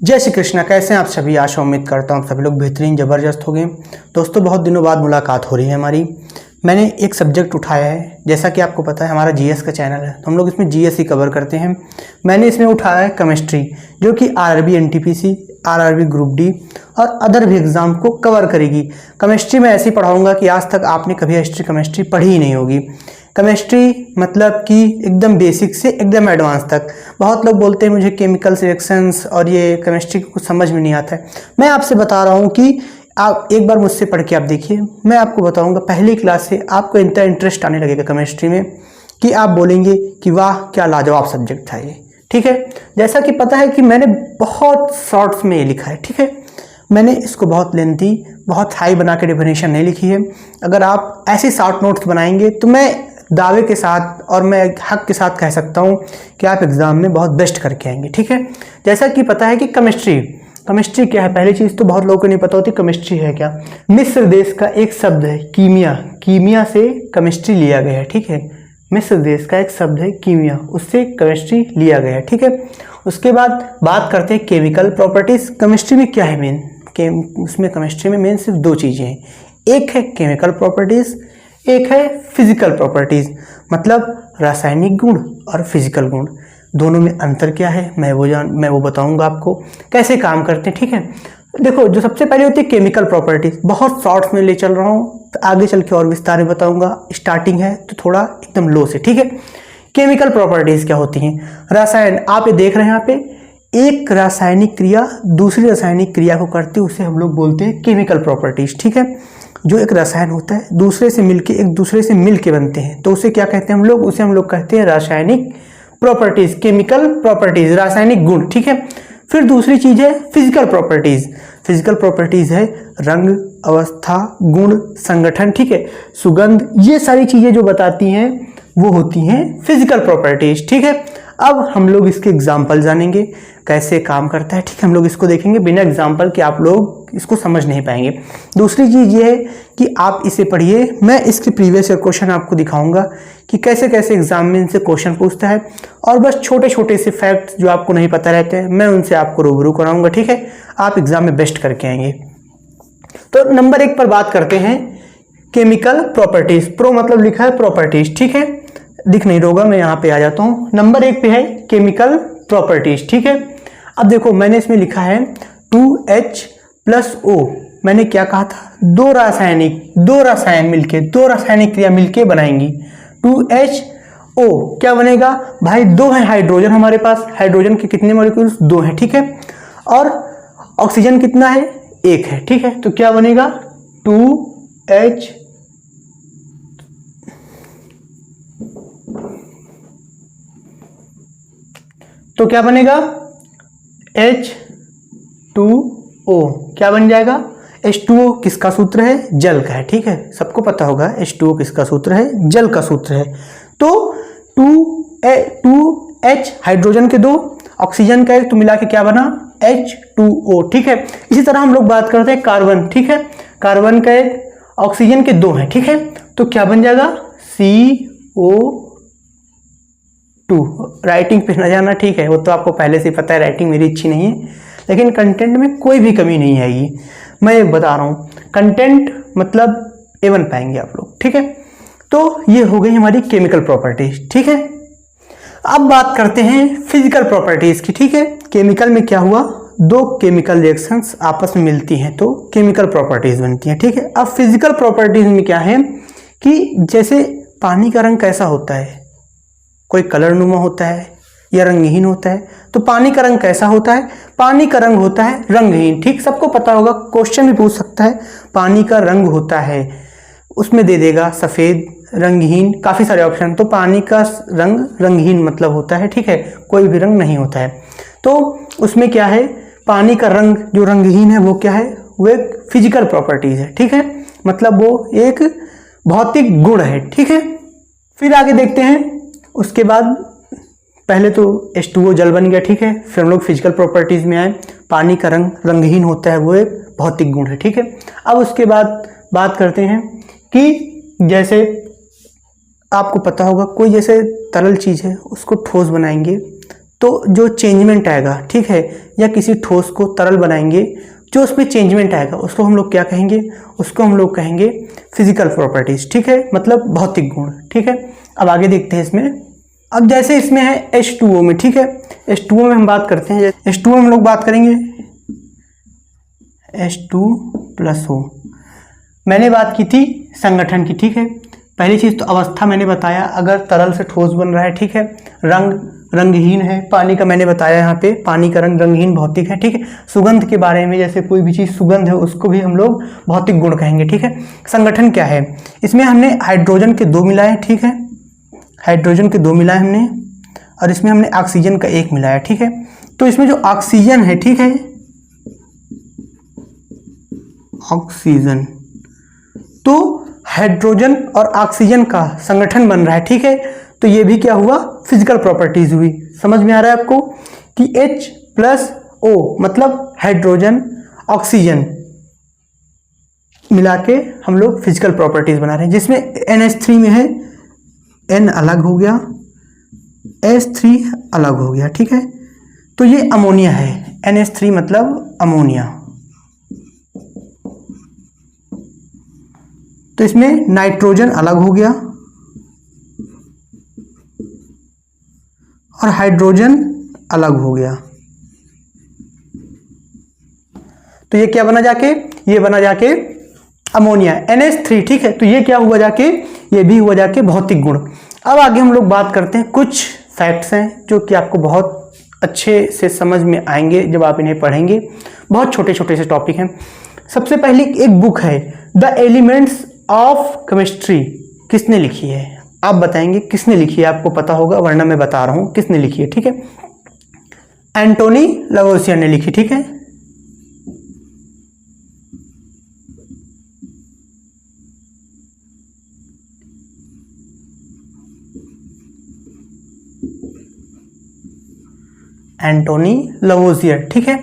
जय श्री कृष्णा। कैसे हैं आप सभी? आशा उम्मीद करता हूँ सभी लोग बेहतरीन ज़बरदस्त हो गए। दोस्तों, बहुत दिनों बाद मुलाकात हो रही है हमारी। मैंने एक सब्जेक्ट उठाया है, जैसा कि आपको पता है हमारा जीएस का चैनल है तो हम लोग इसमें जीएस ही कवर करते हैं। मैंने इसमें उठाया है केमिस्ट्री, जो कि RRB NTPC, RRB group D और अदर भी एग्ज़ाम को कवर करेगी। केमिस्ट्री में ऐसे पढ़ाऊँगा कि आज तक आपने कभी हिस्ट्री केमिस्ट्री पढ़ी ही नहीं होगी। केमिस्ट्री मतलब कि एकदम बेसिक से एकदम एडवांस तक। बहुत लोग बोलते हैं मुझे केमिकल रिएक्शंस और ये केमिस्ट्री कुछ समझ में नहीं आता है। मैं आपसे बता रहा हूँ कि आप एक बार मुझसे पढ़ के आप देखिए, मैं आपको बताऊंगा पहली क्लास से आपको इतना इंटरेस्ट आने लगेगा केमिस्ट्री में कि आप बोलेंगे कि वाह क्या लाजवाब सब्जेक्ट था ये। ठीक है, जैसा कि पता है कि मैंने बहुत शॉर्ट्स में ये लिखा है। ठीक है, मैंने इसको बहुत लेंथी, बहुत हाई बना के डेफिनेशन नहीं लिखी है। अगर आप ऐसे शॉर्ट नोट्स बनाएंगे तो मैं दावे के साथ और मैं हक के साथ कह सकता हूँ कि आप एग्ज़ाम में बहुत बेस्ट करके आएंगे। ठीक है, जैसा कि पता है कि केमिस्ट्री क्या है। पहली चीज़ तो बहुत लोगों को नहीं पता होती केमिस्ट्री है क्या। मिस्र देश का एक शब्द है कीमिया से केमिस्ट्री लिया गया है। ठीक है, मिस्र देश का एक शब्द है कीमिया, उससे केमिस्ट्री लिया गया है। ठीक है, उसके बाद बात करते हैं केमिकल प्रॉपर्टीज़। केमिस्ट्री में क्या है मेन? उसमें केमिस्ट्री में मेन सिर्फ दो चीज़ें हैं, एक है केमिकल प्रॉपर्टीज़, एक है फिजिकल प्रॉपर्टीज़, मतलब रासायनिक गुण और फिजिकल गुण। दोनों में अंतर क्या है मैं वो बताऊंगा आपको कैसे काम करते हैं। ठीक है, देखो जो सबसे पहले होती है केमिकल प्रॉपर्टीज, बहुत शॉर्ट्स में ले चल रहा हूँ तो आगे चल के और विस्तार में बताऊंगा। स्टार्टिंग है तो थोड़ा एकदम लो से। ठीक है, केमिकल प्रॉपर्टीज क्या होती हैं? रसायन, आप ये देख रहे हैं यहाँ पे, एक रासायनिक क्रिया दूसरी रासायनिक क्रिया को करती है उसे हम लोग बोलते हैं केमिकल प्रॉपर्टीज। ठीक है, जो एक रसायन होता है दूसरे से मिलके एक दूसरे से मिलके बनते हैं तो उसे क्या कहते हैं हम लोग? उसे हम लोग कहते हैं रासायनिक प्रॉपर्टीज, केमिकल प्रॉपर्टीज, रासायनिक गुण। ठीक है, फिर दूसरी चीज है फिजिकल प्रॉपर्टीज। फिजिकल प्रॉपर्टीज है रंग, अवस्था, गुण, संगठन, ठीक है, सुगंध, ये सारी चीजें जो बताती हैं वो होती हैं फिजिकल प्रॉपर्टीज। ठीक है, अब हम लोग इसके एग्जाम्पल जानेंगे कैसे काम करता है। ठीक है, हम लोग इसको देखेंगे, बिना एग्जाम्पल के आप लोग इसको समझ नहीं पाएंगे। दूसरी चीज़ ये है कि आप इसे पढ़िए, मैं इसके प्रीवियस ईयर क्वेश्चन आपको दिखाऊंगा कि कैसे कैसे एग्जाम में इनसे क्वेश्चन पूछता है, और बस छोटे छोटे से फैक्ट्स जो आपको नहीं पता रहते हैं मैं उनसे आपको रूबरू कराऊंगा। ठीक है, आप एग्जाम में बेस्ट करके आएंगे। तो नंबर 1 पर बात करते हैं केमिकल प्रॉपर्टीज। प्रो मतलब लिखा है प्रॉपर्टीज। ठीक है, दिख नहीं होगा, मैं यहाँ पे आ जाता हूँ। नंबर 1 पे है केमिकल प्रॉपर्टीज। ठीक है, अब देखो मैंने इसमें लिखा है 2H+O। मैंने क्या कहा था? दो रासायनिक क्रिया मिलके बनाएंगी 2HO। क्या बनेगा भाई? दो है हाइड्रोजन हमारे पास, हाइड्रोजन के कितने मॉलिक्यूल्स? 2 हैं। ठीक है, और ऑक्सीजन कितना है? 1 है। ठीक है, तो क्या बनेगा? 2H तो क्या बनेगा? H2O। क्या बन जाएगा? H2O किसका सूत्र है? जल का है। ठीक है, सबको पता होगा H2O किसका सूत्र है? जल का सूत्र है। तो 2H हाइड्रोजन के 2, ऑक्सीजन का 1, तो मिला के क्या बना? H2O। ठीक है, इसी तरह हम लोग बात करते हैं कार्बन। ठीक है, कार्बन का 1, ऑक्सीजन के 2 हैं। ठीक है, तो क्या बन जाएगा? CO2। राइटिंग पे न जाना, ठीक है, वो तो आपको पहले से पता है, राइटिंग मेरी अच्छी नहीं है, लेकिन कंटेंट में कोई भी कमी नहीं आएगी। मैं ये बता रहा हूँ, कंटेंट मतलब A1 पाएंगे आप लोग। ठीक है, तो ये हो गई हमारी केमिकल प्रॉपर्टीज। ठीक है, अब बात करते हैं फिजिकल प्रॉपर्टीज की। ठीक है, केमिकल में क्या हुआ? दो केमिकल रिएक्शंस आपस में मिलती हैं तो केमिकल प्रॉपर्टीज बनती हैं। ठीक है, अब फिजिकल प्रॉपर्टीज में क्या है कि जैसे पानी का रंग कैसा होता है? कोई कलर नुमा होता है या रंगहीन होता है? तो पानी का रंग कैसा होता है? पानी का रंग होता है रंगहीन। ठीक, सबको पता होगा, क्वेश्चन भी पूछ सकता है। पानी का रंग होता है, उसमें दे देगा सफेद, रंगहीन, काफी सारे ऑप्शन। तो पानी का रंग रंगहीन मतलब होता है, ठीक है, कोई भी रंग नहीं होता है। तो उसमें क्या है? पानी का रंग जो रंगहीन है वो क्या है? वो एक फिजिकल प्रॉपर्टीज है। ठीक है, मतलब वो एक भौतिक गुण है। ठीक है, फिर आगे देखते हैं। उसके बाद पहले तो H2O जल बन गया। ठीक है, फिर हम लोग फिजिकल प्रॉपर्टीज में आए। पानी का रंग रंगहीन होता है, वो एक भौतिक गुण है। ठीक है, अब उसके बाद बात करते हैं कि जैसे आपको पता होगा कोई जैसे तरल चीज है उसको ठोस बनाएंगे तो जो चेंजमेंट आएगा, ठीक है, या किसी ठोस को तरल बनाएंगे, जो उसमें चेंजमेंट आएगा उसको हम लोग क्या कहेंगे, उसको हम लोग कहेंगे फिजिकल प्रॉपर्टीज, ठीक है, मतलब भौतिक गुण, ठीक है। अब आगे देखते हैं इसमें। अब जैसे इसमें है H2O में, ठीक है, H2O में हम बात करते हैं, H2O में हम लोग बात करेंगे H2+O। मैंने बात की थी संगठन की, ठीक है। पहली चीज़ तो अवस्था मैंने बताया, अगर तरल से ठोस बन रहा है, ठीक है। रंग रंगहीन है, पानी का मैंने बताया यहाँ पे, पानी का रंग रंगहीन भौतिक है, ठीक है। सुगंध के बारे में, जैसे कोई भी चीज़ सुगंध है उसको भी हम लोग भौतिक गुण कहेंगे, ठीक है। संगठन क्या है, इसमें हमने हाइड्रोजन के 2 मिलाए, ठीक है, हाइड्रोजन के 2 मिलाए हमने, और इसमें हमने ऑक्सीजन का 1 मिलाया, ठीक है। तो इसमें जो ऑक्सीजन है, ठीक है, ऑक्सीजन, तो हाइड्रोजन और ऑक्सीजन का संगठन बन रहा है, ठीक है। तो ये भी क्या हुआ, फिजिकल प्रॉपर्टीज हुई। समझ में आ रहा है आपको कि H+O मतलब हाइड्रोजन ऑक्सीजन मिला के हम लोग फिजिकल प्रॉपर्टीज बना रहे हैं, जिसमें NH3 में है, N अलग हो गया, H3 अलग हो गया, ठीक है। तो ये अमोनिया है, NH3 मतलब अमोनिया। तो इसमें नाइट्रोजन अलग हो गया और हाइड्रोजन अलग हो गया। तो ये क्या बना जाके, ये बना जाके अमोनिया, NH3, ठीक है। तो ये क्या हुआ जाके, ये भी हुआ जाके भौतिक गुण। अब आगे हम लोग बात करते हैं, कुछ फैक्ट्स हैं जो कि आपको बहुत अच्छे से समझ में आएंगे जब आप इन्हें पढ़ेंगे। बहुत छोटे छोटे से टॉपिक हैं। सबसे पहले एक बुक है द एलिमेंट्स ऑफ केमिस्ट्री, किसने लिखी है, आप बताएंगे किसने लिखी है, आपको पता होगा वरना मैं बता रहा हूं किसने लिखी है, ठीक है। एंटोनी लवोसियर ने लिखी, ठीक है। एंटोनी लवोसियर, ठीक है।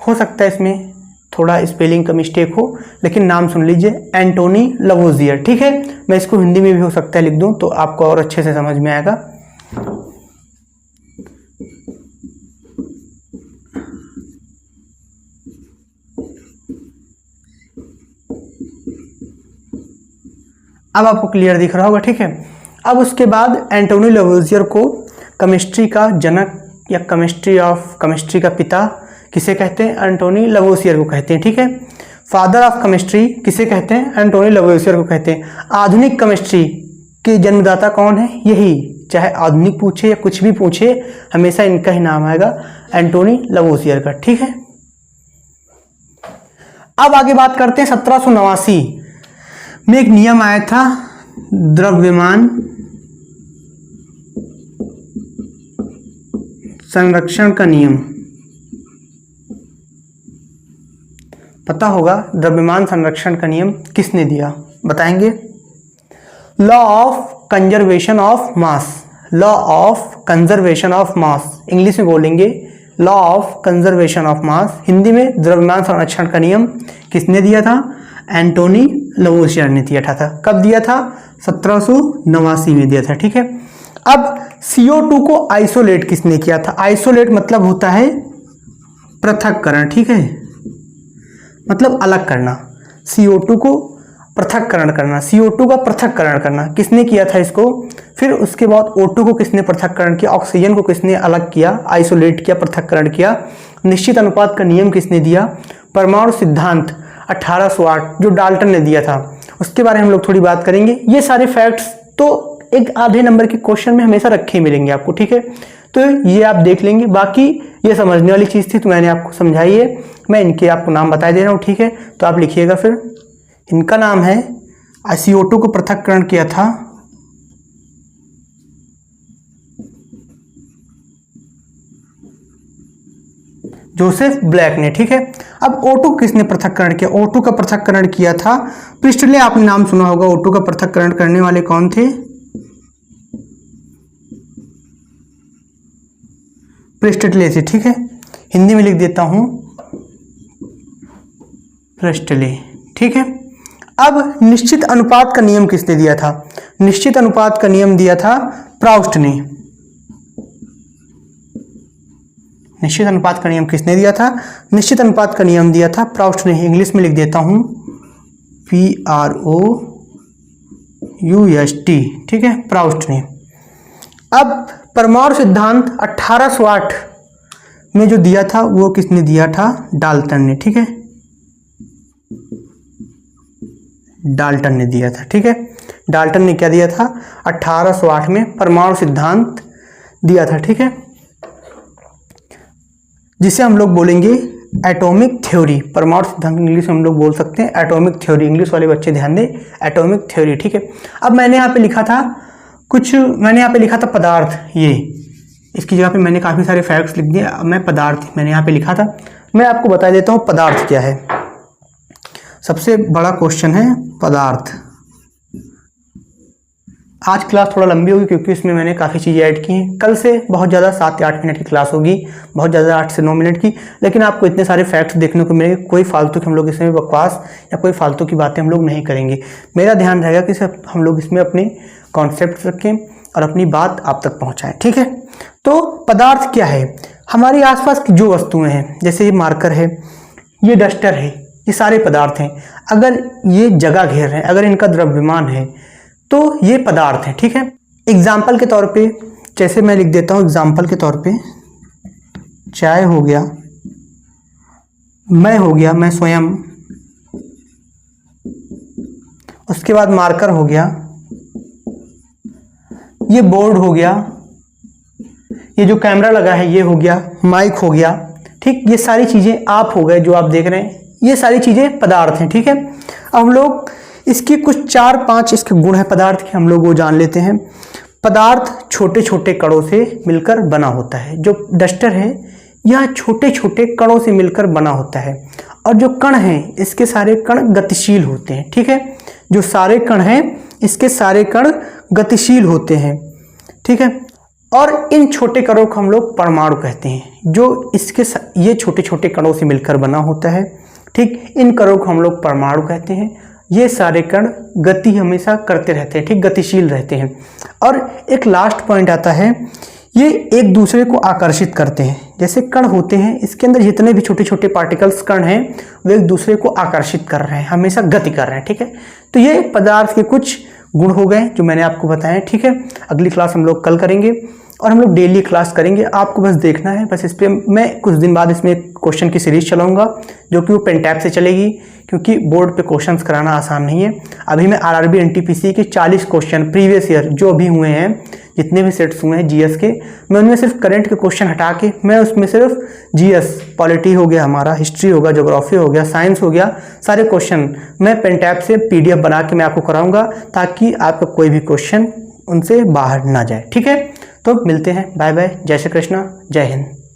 हो सकता है इसमें थोड़ा स्पेलिंग का मिस्टेक हो, लेकिन नाम सुन लीजिए, एंटोनी लवोसियर, ठीक है। मैं इसको हिंदी में भी हो सकता है लिख दूं तो आपको और अच्छे से समझ में आएगा। अब आपको क्लियर दिख रहा होगा, ठीक है। अब उसके बाद एंटोनी लवोसियर को केमिस्ट्री का जनक या केमिस्ट्री का पिता किसे कहते हैं, एंटोनी लवोसियर को कहते हैं, ठीक है। फादर ऑफ केमिस्ट्री किसे कहते हैं, एंटोनी लवोसियर को कहते हैं। आधुनिक केमिस्ट्री के जन्मदाता कौन है, यही, चाहे आधुनिक पूछे या कुछ भी पूछे, हमेशा इनका ही नाम आएगा, एंटोनी लवोसियर का, ठीक है। अब आगे बात करते हैं 1789 में एक नियम आया था, द्रव्यमान संरक्षण का नियम। पता होगा द्रव्यमान संरक्षण का नियम किसने दिया, बताएंगे। Law of conservation of mass, law of conservation of mass, English में बोलेंगे law of conservation of mass, Hindi में द्रव्यमान संरक्षण का नियम किसने दिया था, एंटोनी लवोसियर ने दिया था। कब दिया था, 1789 में दिया था, ठीक है। अब CO2 को आइसोलेट किसने किया था, आइसोलेट मतलब होता है पृथक्करण, ठीक है, मतलब अलग करना, CO2 को पृथक्करण करना, CO2 का पृथक्करण करना, किसने किया था इसको। फिर उसके बाद O2 को किसने पृथक्करण किया, ऑक्सीजन को किसने अलग किया, आइसोलेट किया, पृथक्करण किया। निश्चित अनुपात का नियम किसने दिया, परमाणु सिद्धांत 1808 जो डाल्टन ने दिया था, उसके बारे में हम लोग थोड़ी बात करेंगे। ये सारे फैक्ट्स तो एक आधे नंबर के क्वेश्चन में हमेशा रखे मिलेंगे आपको, ठीक है। तो ये आप देख लेंगे, बाकी ये समझने वाली चीज़ थी तो मैंने आपको समझाई है। मैं इनके आपको नाम बता दे रहा हूँ, ठीक है, तो आप लिखिएगा। फिर इनका नाम है, CO2 को पृथक्करण किया था जोसेफ ब्लैक ने, ठीक है। अब O2 किसने पृथक्करण किया, O2 का पृथक्करण किया था प्रिस्टले, आपने नाम सुना होगा। O2 का पृथक्करण करने वाले कौन थे, प्रिस्टले थे, ठीक है। हिंदी में लिख देता हूं प्रिस्टले, ठीक है। अब निश्चित अनुपात का नियम किसने दिया था, निश्चित अनुपात का नियम दिया था प्राउस्ट ने, निश्चित अनुपात का नियम किसने दिया था? निश्चित अनुपात का नियम दिया था प्राउस्ट ने। इंग्लिश में लिख देता हूँ PROUST, ठीक है, प्राउस्ट ने। अब परमाणु सिद्धांत 1808 में जो दिया था वो किसने दिया था? डाल्टन ने, ठीक है, डाल्टन ने दिया था, ठीक है। डाल्टन ने क्या दिया था? 1808 में परमाणु सिद्धांत दिया था, ठीक है, जिसे हम लोग बोलेंगे एटॉमिक थ्योरी। परमाणु सिद्धांत इंग्लिश में हम लोग बोल सकते हैं एटॉमिक थ्योरी। इंग्लिश वाले बच्चे ध्यान दें, एटॉमिक थ्योरी, ठीक है। अब मैंने यहाँ पे लिखा था पदार्थ, ये इसकी जगह पे मैंने काफ़ी सारे फैक्ट्स लिख दिए। अब मैं पदार्थ मैंने यहाँ पे लिखा था, मैं आपको बता देता हूँ पदार्थ क्या है। सबसे बड़ा क्वेश्चन है पदार्थ। आज क्लास थोड़ा लंबी होगी क्योंकि इसमें मैंने काफ़ी चीज़ें ऐड की हैं। कल से बहुत ज़्यादा 7 या 8 मिनट की क्लास होगी, बहुत ज़्यादा 8 से 9 मिनट की, लेकिन आपको इतने सारे फैक्ट्स देखने को मिलेंगे। कोई फालतू की हम लोग इसमें बकवास या कोई फालतू की बातें हम लोग नहीं करेंगे। मेरा ध्यान रहेगा कि सिर्फ हम लोग इसमें अपने कॉन्सेप्ट रखें और अपनी बात आप तक पहुँचाएँ, ठीक है। तो पदार्थ क्या है? हमारे आसपास की जो वस्तुएँ हैं, जैसे ये मार्कर है, ये डस्टर है, ये सारे पदार्थ हैं। अगर ये जगह घेर रहे हैं, अगर इनका द्रव्यमान है, तो ये पदार्थ हैं, ठीक है। एग्जाम्पल के तौर पे जैसे मैं लिख देता हूँ, एग्जाम्पल के तौर पे चाय हो गया, मैं हो गया, मैं स्वयं, उसके बाद मार्कर हो गया, ये बोर्ड हो गया, ये जो कैमरा लगा है ये हो गया, माइक हो गया, ठीक। ये सारी चीज़ें आप हो गए जो आप देख रहे हैं, ये सारी चीज़ें पदार्थ हैं, ठीक है। अब हम लोग इसकी कुछ 4-5 इसके गुण है पदार्थ के, हम लोग वो जान लेते हैं। पदार्थ छोटे छोटे कणों से मिलकर बना होता है। जो डस्टर है यह छोटे छोटे कणों से मिलकर बना होता है, और जो कण हैं इसके सारे कण गतिशील होते हैं, ठीक है। जो सारे कण हैं इसके सारे कण गतिशील होते हैं, ठीक है। और इन छोटे कणों को हम लोग परमाणु कहते हैं, जो ये छोटे छोटे कणों से मिलकर बना होता है, ठीक। इन कणों को हम लोग परमाणु कहते हैं। ये सारे कण गति हमेशा करते रहते हैं, ठीक, गतिशील रहते हैं। और एक लास्ट पॉइंट आता है, ये एक दूसरे को आकर्षित करते हैं। जैसे कण होते हैं, इसके अंदर जितने भी छोटे छोटे पार्टिकल्स कण हैं वो एक दूसरे को आकर्षित कर रहे हैं, हमेशा गति कर रहे हैं, ठीक है। तो ये पदार्थ के कुछ गुण हो गए जो मैंने आपको बताया, ठीक है। अगली क्लास हम लोग कल करेंगे और हम लोग डेली क्लास करेंगे। आपको बस देखना है, बस इस पर मैं कुछ दिन बाद इसमें क्वेश्चन की सीरीज चलाऊंगा जो कि वो पेन टैब से चलेगी, क्योंकि बोर्ड पे क्वेश्चंस कराना आसान नहीं है। अभी मैं आरआरबी एनटीपीसी के 40 क्वेश्चन प्रीवियस ईयर जो अभी हुए हैं, जितने भी सेट्स हुए हैं जीएस के, मैं उनमें सिर्फ करंट के क्वेश्चन हटा के मैं उसमें सिर्फ जीएस, पॉलिटी हो गया हमारा, हिस्ट्री हो गया, ज्योग्राफी हो गया, साइंस हो गया, सारे क्वेश्चन मैं पेन टैब से पीडीएफ बना के मैं आपको कराऊंगा, ताकि आपका कोई भी क्वेश्चन उनसे बाहर ना जाए, ठीक है। तो मिलते हैं, बाय बाय, जय श्री कृष्णा, जय हिंद।